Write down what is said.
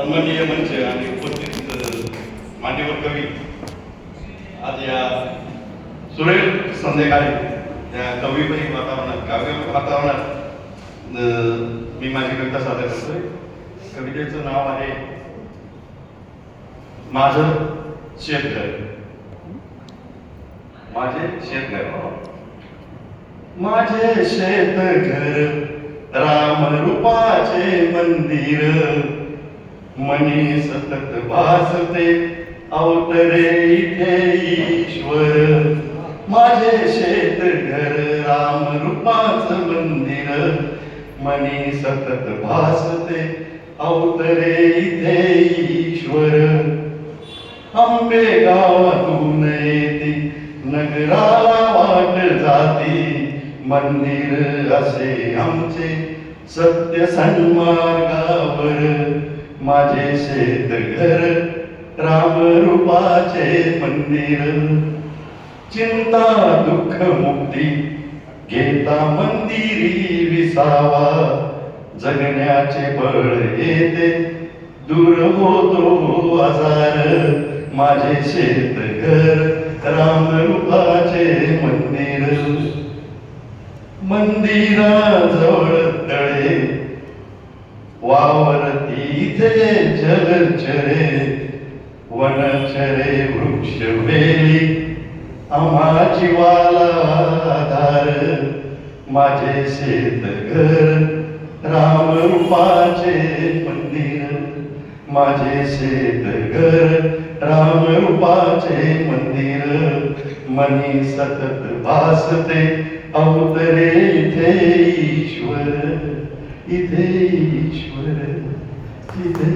सन्माननीय मंच आणि उपस्थित मान्यवर कवी, आज या सुरेल संध्याकाळी या कविप्रेमी वातावरणात, काव्य वातावरणात मी माझी कविता सादर करतोय. कवितेचं नाव आहे माझं शेतघर. माझे शेतघर. माझे शेतघर रामरूपाचे मंदिर, मनी सतत भासते अवतरे इथे ईश्वर. माझे शेतघर रामरूपाचं मंदिर, मनी सतत भासते अवतरे इथे ईश्वर. आंबे गावातून येते नगराला वाट जाती, मंदिर असे आमचे सत्य सन्मार्गावर. माझे शेतघर रामरूपाचे मंदिर, चिंता दुःख मुक्ती घेता मंदिरी विसावा. जगण्याचे बळ येते दूर होतो आजार. माझे शेतघर रामरूपाचे मंदिर. मंदिराजवळ तळे वावरती इथे जलचरे, वनचरे वृक्ष वेली आम्हा जीवाला आधार. माझे शेतघर रामरूपाचे मंदिर, माझे शेतघर रामरूपाचे मंदिर. मनी सतत भासते अवतरे इथे ईश्वर, इथे ईश्वर, इथे